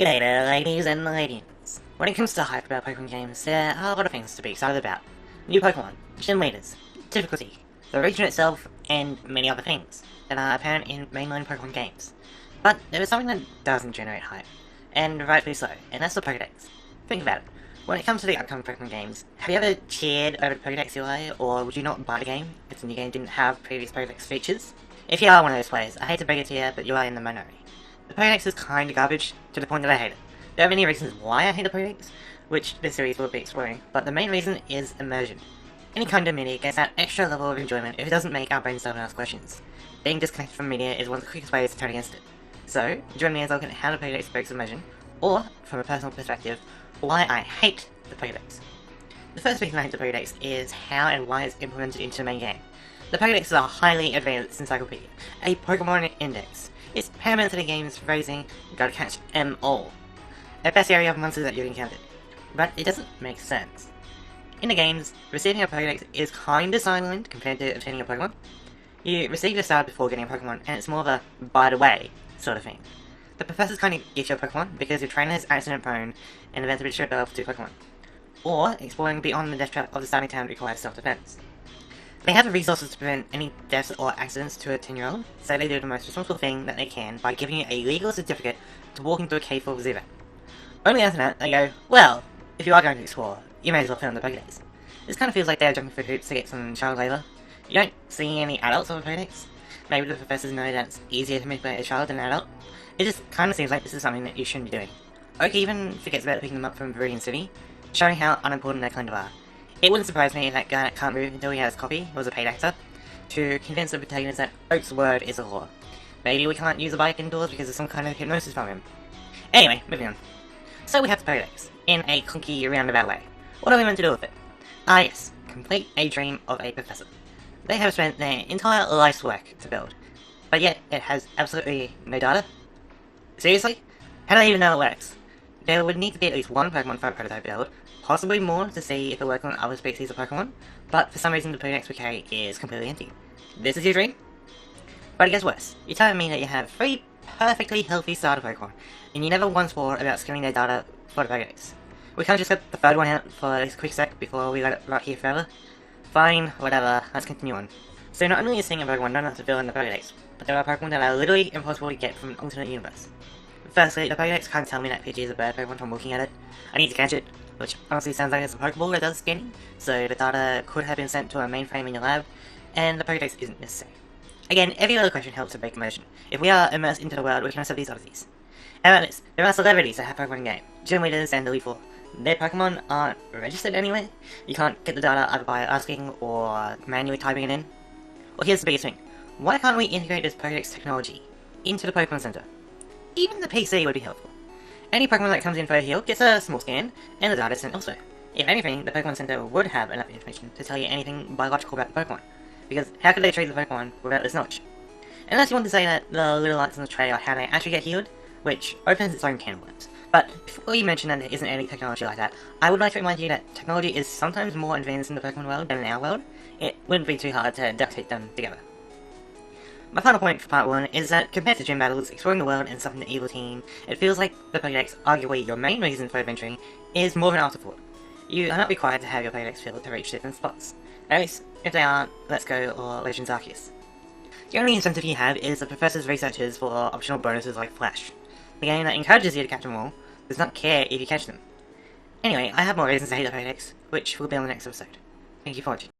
G'day there, ladies and ladies. When it comes to hype about Pokemon games, there are a lot of things to be excited about. New Pokemon, gym leaders, difficulty, the region itself, and many other things that are apparent in mainline Pokemon games. But there is something that doesn't generate hype, and rightfully so, and that's the Pokedex. Think about it. When it comes to the upcoming Pokemon games, have you ever cheered over the Pokedex UI, or would you not buy the game if the new game didn't have previous Pokedex features? If you are one of those players, I hate to break it to you, but you are in the minority. The Pokedex is kinda garbage, to the point that I hate it. There are many reasons why I hate the Pokedex, which this series will be exploring, but the main reason is immersion. Any kind of media gets that extra level of enjoyment if it doesn't make our brains start to ask questions. Being disconnected from media is one of the quickest ways to turn against it. So, join me as I look at how the Pokedex breaks immersion, or, from a personal perspective, why I hate the Pokedex. The first reason I hate the Pokedex is how and why it's implemented into the main game. The Pokedex is a highly advanced encyclopedia, a Pokemon index. It's paramount to the game's phrasing, gotta catch 'em all. A best area of monsters that you've encountered. But it doesn't make sense. In the games, receiving a Pokedex is kinda silent compared to obtaining a Pokemon. You receive your start before getting a Pokemon, and it's more of a by the way sort of thing. The professors kinda give you a Pokemon because your trainer is accident prone and events will trip off to Pokemon. Or, exploring beyond the death trap of the starting town requires self-defense. They have the resources to prevent any deaths or accidents to a 10-year-old, so they do the most responsible thing that they can by giving you a legal certificate to walk into a cave full of Zero. Only after that, they go, well, if you are going to explore, you may as well fill in the Pokedex. This kind of feels like they're jumping through hoops to get some child labour. You don't see any adults on the Pokedex. Maybe the professors know that it's easier to manipulate a child than an adult. It just kind of seems like this is something that you shouldn't be doing. Oak even forgets about picking them up from Viridian City, showing how unimportant they kind of are. It wouldn't surprise me if that guy that can't move until he has coffee was a paid actor, to convince the protagonist that Oak's word is a law. Maybe we can't use a bike indoors because of some kind of hypnosis from him. Anyway, moving on. So we have the Pokedex, in a clunky roundabout way. What are we meant to do with it? Ah yes, complete a dream of a professor. They have spent their entire life's work to build, but yet it has absolutely no data. Seriously? How do they even know it works? There would need to be at least one Pokemon for a prototype build, possibly more to see if it works on other species of Pokemon, but for some reason the Pokedex bouquet is completely empty. This is your dream? But it gets worse. You're telling me that you have 3 perfectly healthy starter Pokemon, and you never once thought about scanning their data for the Pokedex. We can't just get the third one out for a quick sec before we let it rot here forever? Fine, whatever, let's continue on. So not only is seeing a Pokemon not enough to fill in the Pokedex, but there are Pokemon that are literally impossible to get from an alternate universe. Firstly, the Pokedex can't tell me that Pidgey is a bird Pokemon from looking at it. I need to catch it, which honestly sounds like it's a Pokeball that does scanning, so the data could have been sent to a mainframe in your lab, and the Pokedex isn't necessary. Again, every other question helps to break immersion. If we are immersed into the world, we can accept these oddities. How about this? There are celebrities that have Pokemon in game, gym leaders and Elite Four. Their Pokemon aren't registered anywhere. You can't get the data either by asking or manually typing it in. Well, here's the biggest thing. Why can't we integrate this Pokedex technology into the Pokemon Center? Even the PC would be helpful. Any Pokemon that comes in for a heal gets a small scan, and the data is sent also. If anything, the Pokemon Center would have enough information to tell you anything biological about the Pokemon, because how could they treat the Pokemon without this knowledge? Unless you want to say that the little lights on the tray are how they actually get healed, which opens its own can of worms. But before you mention that there isn't any technology like that, I would like to remind you that technology is sometimes more advanced in the Pokemon world than in our world. It wouldn't be too hard to duct tape them together. My final point for part 1 is that compared to gym battles, exploring the world and something the evil team, it feels like the Pokedex, arguably your main reason for adventuring, is more of an afterthought. You are not required to have your Pokedex filled to reach different spots. At least, if they aren't, Let's Go or Legends Arceus. The only incentive you have is the professor's researchers for optional bonuses like Flash. The game that encourages you to catch them all does not care if you catch them. Anyway, I have more reasons to hate the Pokedex, which will be on the next episode. Thank you for watching.